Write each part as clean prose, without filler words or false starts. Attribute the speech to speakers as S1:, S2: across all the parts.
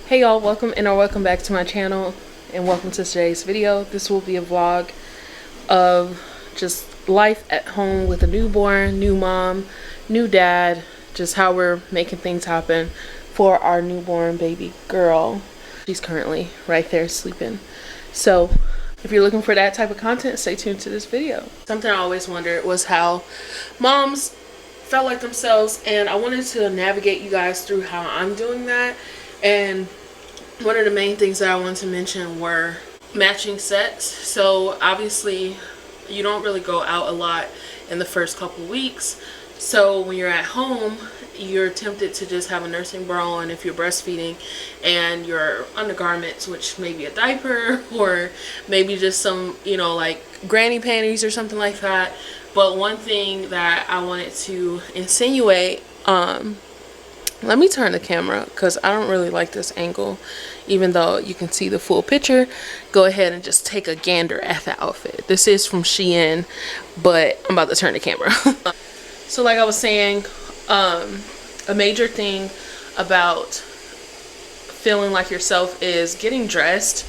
S1: Hey y'all, welcome back to my channel and welcome to today's video. This will be a vlog of just life at home with a newborn, new mom, new dad, just how we're making things happen for our newborn baby girl. She's currently right there sleeping. So if you're looking for that type of content, stay tuned to this video. Something I always wondered was how moms felt like themselves, and I wanted to navigate you guys through how I'm doing that. And one of the main things that I wanted to mention were matching sets. So obviously you don't really go out a lot in the first couple weeks. So when you're at home, you're tempted to just have a nursing bra on if you're breastfeeding, and your undergarments, which may be a diaper or maybe just some, like granny panties or something like that. But one thing that I wanted to insinuate, let me turn the camera because I don't really like this angle, even though you can see the full picture. Go ahead and just take a gander at the outfit. This is from Shein, but I'm about to turn the camera. So like I was saying, a major thing about feeling like yourself is getting dressed.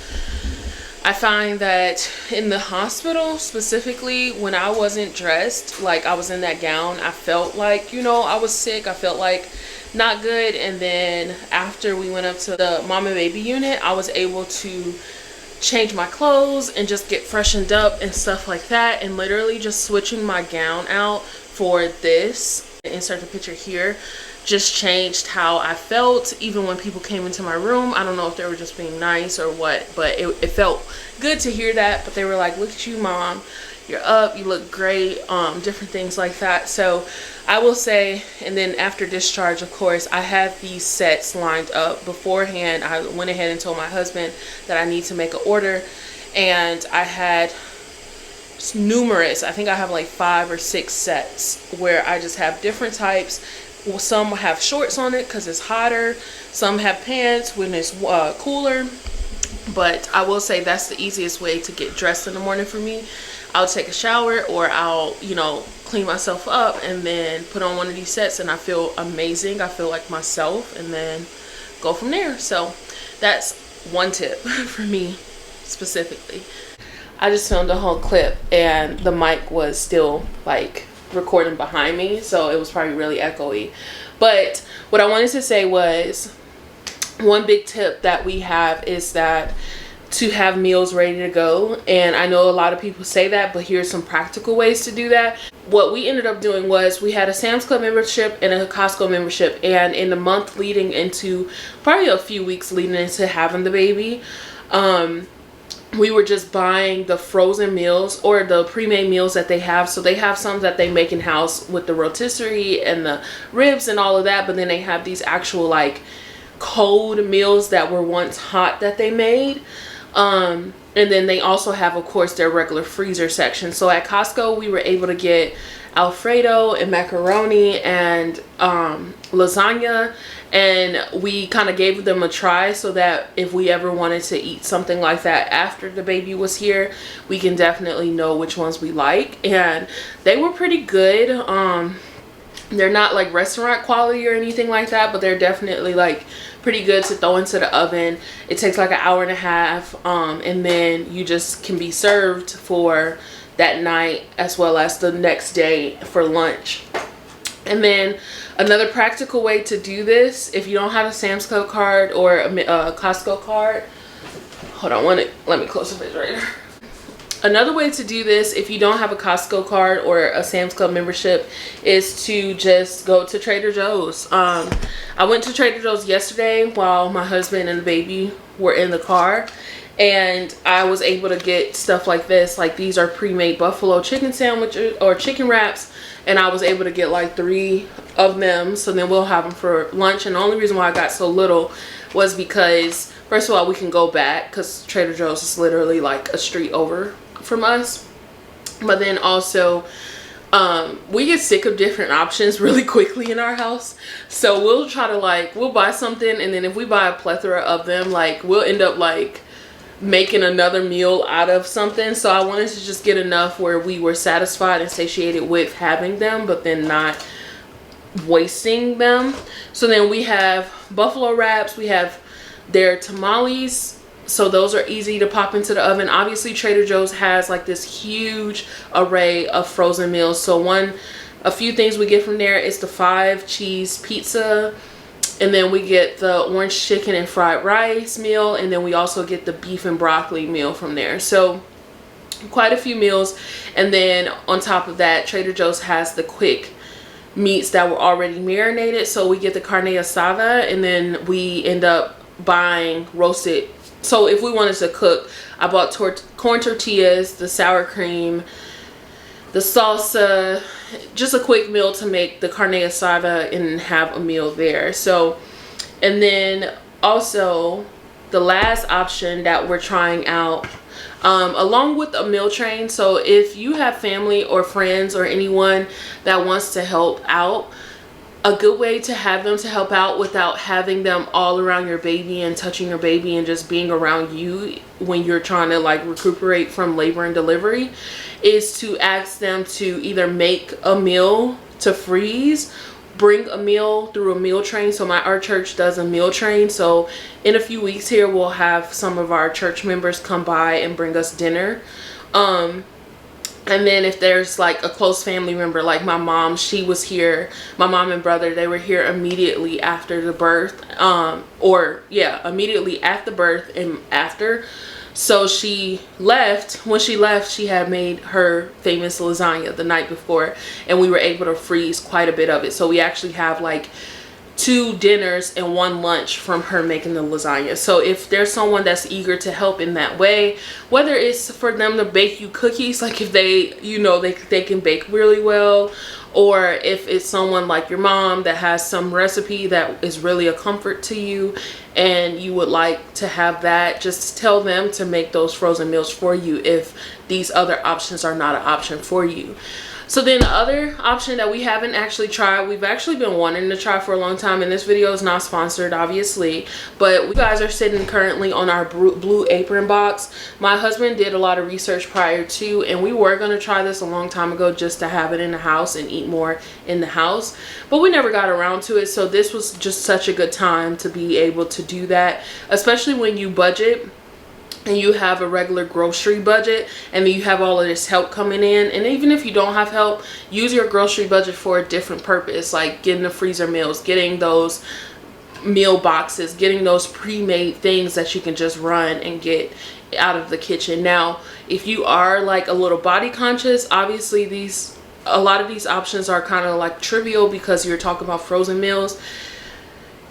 S1: I find that in the hospital specifically, when I wasn't dressed, like I was in that gown, I felt like, I was sick. I felt like not good. And then after we went up to the mom and baby unit, I was able to change my clothes and just get freshened up and stuff like that. And literally just switching my gown out for this, insert the picture here, just changed how I felt. Even when people came into my room, I don't know if they were just being nice or what, but it felt good to hear that. But they were like, look at you, mom, you're up, you look great, different things like that. So I will say, and then after discharge, of course, I had these sets lined up beforehand. I went ahead and told my husband that I need to make an order, and I had numerous, I think I have like 5 or 6 sets where I just have different types. Well, some have shorts on it because it's hotter, some have pants when it's cooler. But I will say that's the easiest way to get dressed in the morning for me. I'll take a shower, or I'll clean myself up and then put on one of these sets, and I feel amazing. I feel like myself, and then go from there. So that's one tip for me specifically. I just filmed a whole clip and the mic was still like recording behind me, so it was probably really echoey. But what I wanted to say was, one big tip that we have is that to have meals ready to go. And I know a lot of people say that, but here's some practical ways to do that. What we ended up doing was we had a Sam's Club membership and a Costco membership, and in the month leading into, probably a few weeks leading into having the baby, we were just buying the frozen meals or the pre-made meals that they have. So they have some that they make in house with the rotisserie and the ribs and all of that, but then they have these actual like cold meals that were once hot that they made. And then they also have, of course, their regular freezer section. So at Costco, we were able to get Alfredo and macaroni and lasagna, and we kind of gave them a try so that if we ever wanted to eat something like that after the baby was here, we can definitely know which ones we like. And they were pretty good. They're not like restaurant quality or anything like that, but they're definitely like pretty good to throw into the oven. It takes like an hour and a half, and then you just can be served for that night as well as the next day for lunch. And then another practical way to do this, if you don't have a Sam's Club card or a Costco card, hold on, let me close the refrigerator. Another way to do this, if you don't have a Costco card or a Sam's Club membership, is to just go to Trader Joe's. I went to Trader Joe's yesterday while my husband and the baby were in the car, and I was able to get stuff like this. Like, these are pre-made buffalo chicken sandwiches or chicken wraps, and I was able to get like 3 of them, so then we'll have them for lunch. And the only reason why I got so little was because, first of all, we can go back because Trader Joe's is literally like a street over from us. But then also we get sick of different options really quickly in our house, so we'll try to we'll buy something, and then if we buy a plethora of them, we'll end up making another meal out of something. So I wanted to just get enough where we were satisfied and satiated with having them, but then not wasting them. So then we have buffalo wraps, we have They're tamales, so those are easy to pop into the oven. Obviously Trader Joe's has like this huge array of frozen meals. So a few things we get from there is the 5 cheese pizza, and then we get the orange chicken and fried rice meal, and then we also get the beef and broccoli meal from there. So quite a few meals. And then on top of that, Trader Joe's has the quick meats that were already marinated. So we get the carne asada, and then we end up buying roasted. So if we wanted to cook, I bought corn tortillas, the sour cream, the salsa, just a quick meal to make the carne asada and have a meal there. So, and then also the last option that we're trying out, along with a meal train. So if you have family or friends or anyone that wants to help out, a good way to have them to help out without having them all around your baby and touching your baby and just being around you when you're trying to like recuperate from labor and delivery, is to ask them to either make a meal to freeze, bring a meal through a meal train. So our church does a meal train. So in a few weeks here, we'll have some of our church members come by and bring us dinner. And then if there's like a close family member, like my mom, she was here, my mom and brother, they were here immediately after the birth, immediately at the birth and after. So she left. When she left, she had made her famous lasagna the night before, and we were able to freeze quite a bit of it. So we actually have like 2 dinners and 1 lunch from her making the lasagna. So if there's someone that's eager to help in that way, whether it's for them to bake you cookies, like if they, you know, they can bake really well, or if it's someone like your mom that has some recipe that is really a comfort to you and you would like to have that, just tell them to make those frozen meals for you if these other options are not an option for you. So then the other option that we haven't actually tried, we've actually been wanting to try for a long time, and this video is not sponsored obviously, but we guys are sitting currently on our Blue Apron box. My husband did a lot of research prior to, and we were going to try this a long time ago just to have it in the house and eat more in the house, but we never got around to it. So this was just such a good time to be able to do that, especially when you budget and you have a regular grocery budget and then you have all of this help coming in. And even if you don't have help, use your grocery budget for a different purpose, like getting the freezer meals, getting those meal boxes, getting those pre-made things that you can just run and get out of the kitchen. Now if you are like a little body conscious, obviously a lot of these options are kind of like trivial because you're talking about frozen meals.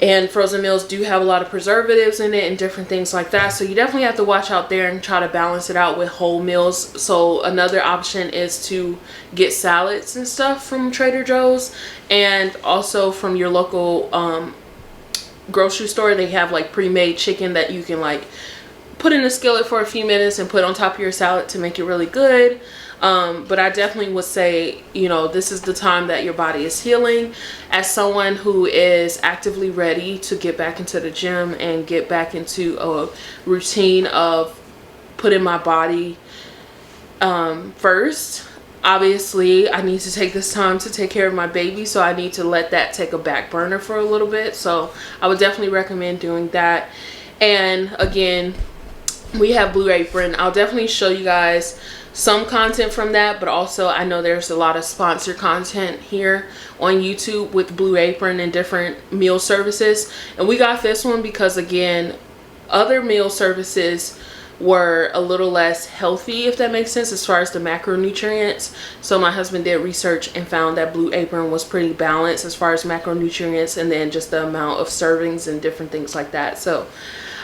S1: And frozen meals do have a lot of preservatives in it and different things like that. So you definitely have to watch out there and try to balance it out with whole meals. So another option is to get salads and stuff from Trader Joe's, and also from your local grocery store. They have like pre-made chicken that you can like put in a skillet for a few minutes and put on top of your salad to make it really good. But I definitely would say, you know, this is the time that your body is healing. As someone who is actively ready to get back into the gym and get back into a routine of putting my body first, obviously I need to take this time to take care of my baby, so I need to let that take a back burner for a little bit. So I would definitely recommend doing that. And again, we have Blue Apron. I'll definitely show you guys some content from that, but also I know there's a lot of sponsored content here on YouTube with Blue Apron and different meal services. And we got this one because, again, other meal services were a little less healthy, if that makes sense, as far as the macronutrients. So my husband did research and found that Blue Apron was pretty balanced as far as macronutrients, and then just the amount of servings and different things like that. So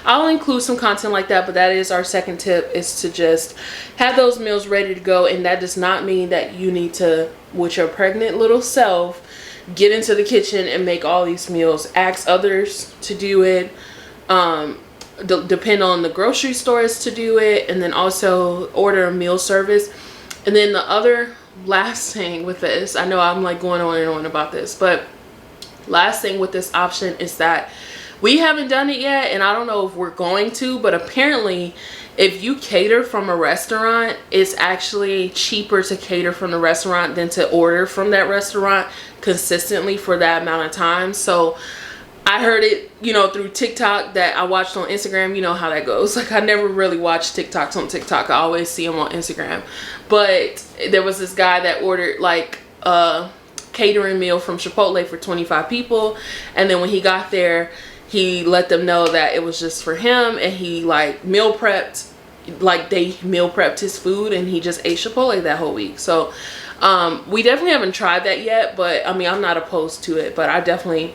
S1: I'll include some content like that, but that is our second tip, is to just have those meals ready to go. And that does not mean that you need to, with your pregnant little self, get into the kitchen and make all these meals. Ask others to do it. Depend on the grocery stores to do it, and then also order a meal service. And then the other last thing with this, I know I'm like going on and on about this, but last thing with this option is that we haven't done it yet, and I don't know if we're going to, but apparently if you cater from a restaurant, it's actually cheaper to cater from the restaurant than to order from that restaurant consistently for that amount of time. So I heard it, you know, through TikTok that I watched on Instagram. You know how that goes. Like, I never really watch TikToks on TikTok. I always see them on Instagram. But there was this guy that ordered like a catering meal from Chipotle for 25 people. And then when he got there, he let them know that it was just for him. And he like meal prepped, like they meal prepped his food, and he just ate Chipotle that whole week. So we definitely haven't tried that yet. But I mean, I'm not opposed to it. But I definitely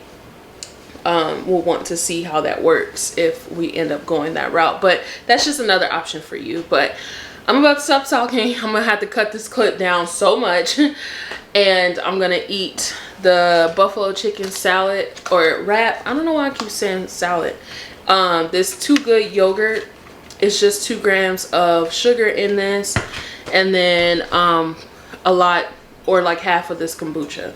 S1: will want to see how that works if we end up going that route. But that's just another option for you. But I'm about to stop talking. I'm gonna have to cut this clip down so much. And I'm gonna eat the buffalo chicken salad or wrap. I don't know why I keep saying salad. This Too Good yogurt. It's just 2 grams of sugar in this, and then a lot or like half of this kombucha.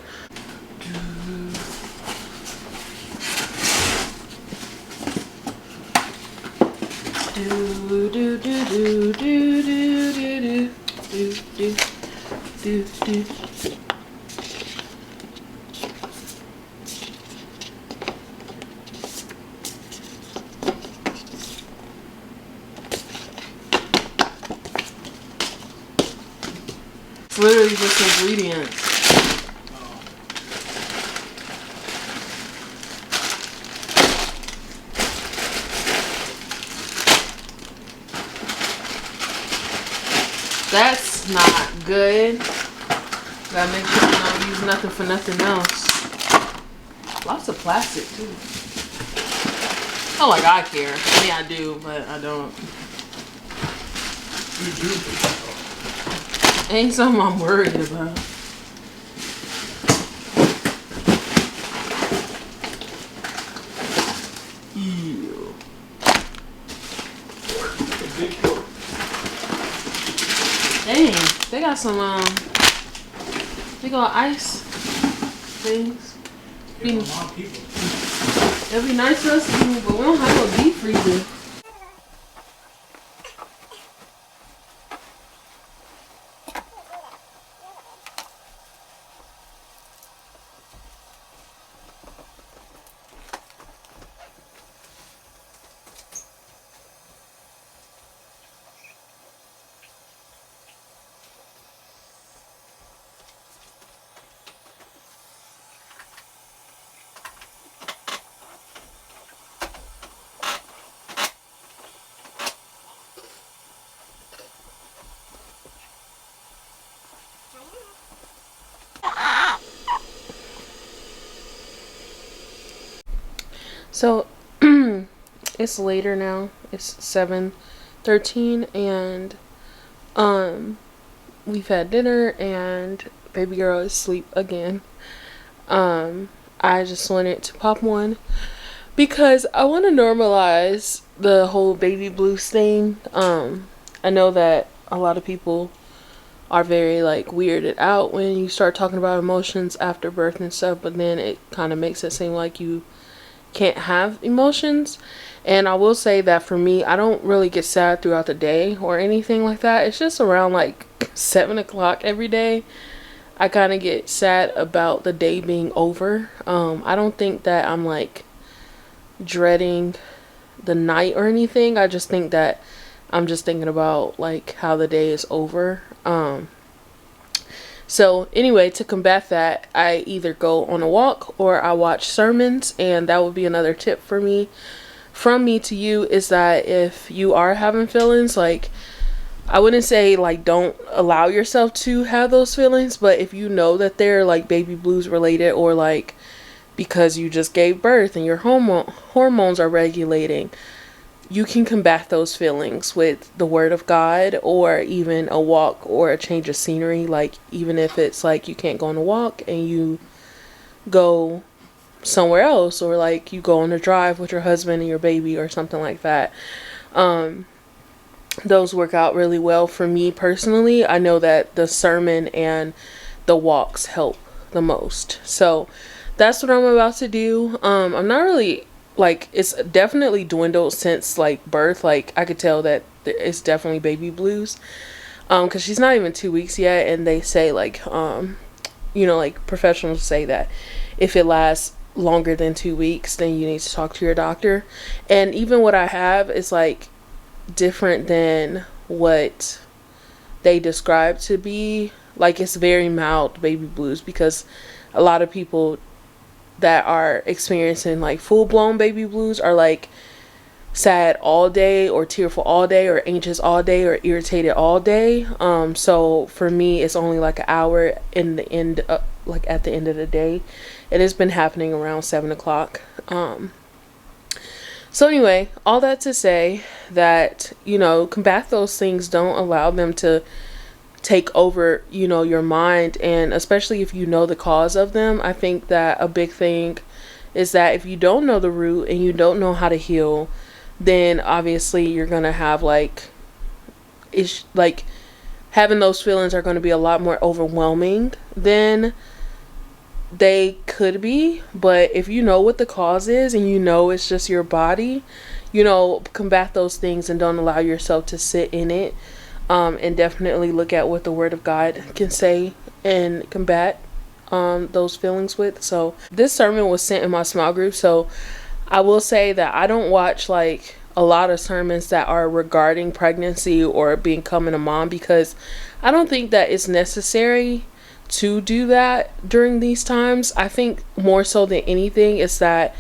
S1: It's literally just ingredients. That's not good. Gotta make sure you don't use nothing for nothing else. Lots of plastic too. Oh, like I care. I mean, I do, but I don't. Ain't something I'm worried about. Ew. Dang, they got some big old ice things. It'd be nice for us to do, but we don't have no deep freezer. So it's later now. It's 7:13, and we've had dinner, and baby girl is asleep again. I just wanted to pop one because I want to normalize the whole baby blues thing. I know that a lot of people are very like weirded out when you start talking about emotions after birth and stuff, but then it kind of makes it seem like you can't have emotions. And I will say that for me, I don't really get sad throughout the day or anything like that. It's just around like 7 o'clock every day I kind of get sad about the day being over. I don't think that I'm like dreading the night or anything. I just think that I'm just thinking about like how the day is over. So anyway, to combat that, I either go on a walk or I watch sermons. And that would be another tip for me, from me to you, is that if you are having feelings, like, I wouldn't say like don't allow yourself to have those feelings, but if you know that they're like baby blues related, or like because you just gave birth and your hormones are regulating, you can combat those feelings with the word of God, or even a walk or a change of scenery. Like, even if it's like you can't go on a walk and you go somewhere else, or like you go on a drive with your husband and your baby or something like that. Those work out really well for me personally. I know that the sermon and the walks help the most. So that's what I'm about to do. I'm not really like, it's definitely dwindled since like birth. Like, I could tell that it's definitely baby blues, because she's not even 2 weeks yet, and they say like you know, like professionals say that if it lasts longer than 2 weeks, then you need to talk to your doctor. And even what I have is like different than what they describe to be. Like, it's very mild baby blues, because a lot of people that are experiencing like full-blown baby blues are like sad all day, or tearful all day, or anxious all day, or irritated all day. So for me, it's only like an hour in the end, like at the end of the day. It has been happening around 7 o'clock. So anyway, all that to say that, combat those things. Don't allow them to take over, your mind. And especially if you know the cause of them, I think that a big thing is that if you don't know the root and you don't know how to heal, then obviously you're gonna have like having those feelings are going to be a lot more overwhelming than they could be. But if you know what the cause is, and it's just your body, combat those things and don't allow yourself to sit in it. And definitely look at what the Word of God can say and combat those feelings with. So this sermon was sent in my small group. So I will say that I don't watch like a lot of sermons that are regarding pregnancy or becoming a mom, because I don't think that it's necessary to do that during these times. I think more so than anything is that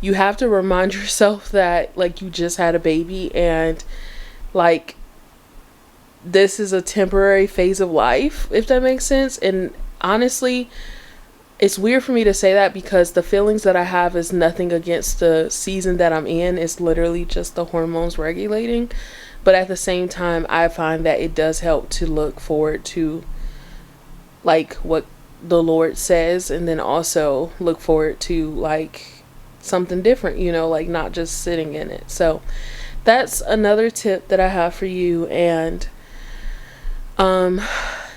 S1: you have to remind yourself that like you just had a baby, and like this is a temporary phase of life, if that makes sense. And honestly, it's weird for me to say that, because the feelings that I have is nothing against the season that I'm in. It's literally just the hormones regulating. But at the same time, I find that it does help to look forward to like what the Lord says, and then also look forward to like something different, like not just sitting in it. So that's another tip that I have for you. And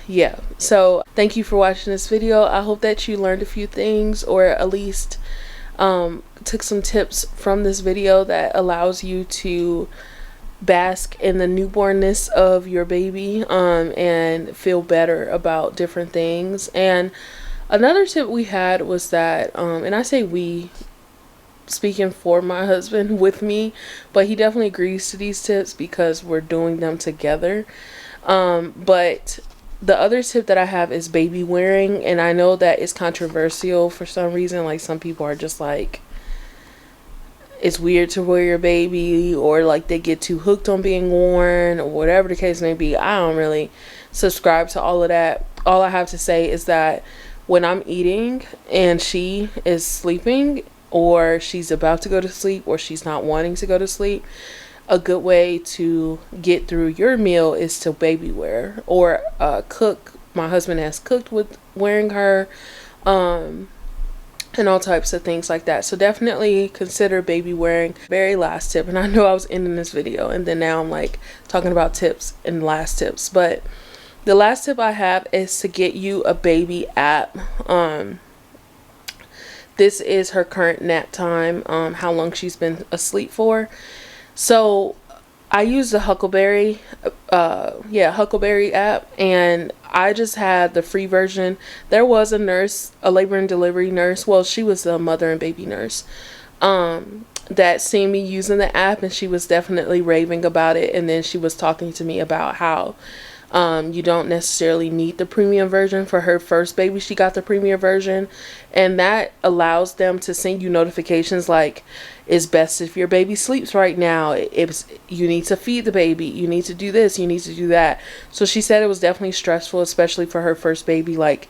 S1: yeah, so thank you for watching this video. I hope that you learned a few things, or at least took some tips from this video that allows you to bask in the newbornness of your baby, and feel better about different things. And another tip we had was that, and I say we, speaking for my husband with me, but he definitely agrees to these tips because we're doing them together. But the other tip that I have is baby wearing. And I know that it's controversial for some reason. Like, some people are just like, it's weird to wear your baby, or like they get too hooked on being worn, or whatever the case may be. I don't really subscribe to all of that. All I have to say is that when I'm eating and she is sleeping, or she's about to go to sleep, or she's not wanting to go to sleep, a good way to get through your meal is to baby wear, or cook. My husband has cooked with wearing her, and all types of things like that. So definitely consider baby wearing. Very last tip, and I know I was ending this video and then now I'm like talking about tips and last tips, but the last tip I have is to get you a baby app. This is her current nap time, how long she's been asleep for. So I use the Huckleberry app, and I just had the free version. There was a nurse, a labor and delivery nurse. Well, she was the mother and baby nurse, that seen me using the app, and she was definitely raving about it. And then she was talking to me about how you don't necessarily need the premium version. For her first baby, she got the premium version, and that allows them to send you notifications like, it's best if your baby sleeps right now, if you need to feed the baby, you need to do this, you need to do that. So she said it was definitely stressful, especially for her first baby, like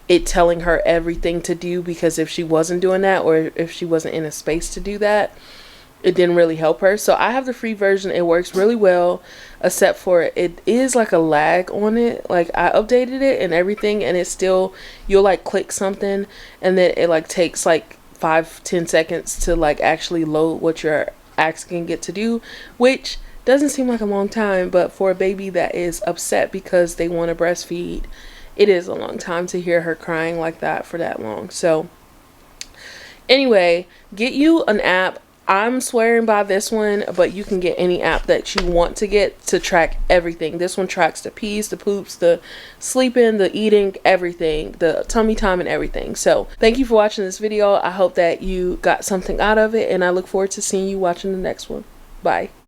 S1: it telling her everything to do, because if she wasn't doing that, or if she wasn't in a space to do that, it didn't really help her. So I have the free version. It works really well, except for it is like a lag on it. Like, I updated it and everything, and it's still, you'll like click something and then it like takes like 5-10 seconds to like actually load what you're asking it to do, which doesn't seem like a long time, but for a baby that is upset because they want to breastfeed, it is a long time to hear her crying like that for that long. So anyway, get you an app. I'm swearing by this one, but you can get any app that you want to get to track everything. This one tracks the pees, the poops, the sleeping, the eating, everything, the tummy time and everything. So thank you for watching this video. I hope that you got something out of it, and I look forward to seeing you watching the next one. Bye.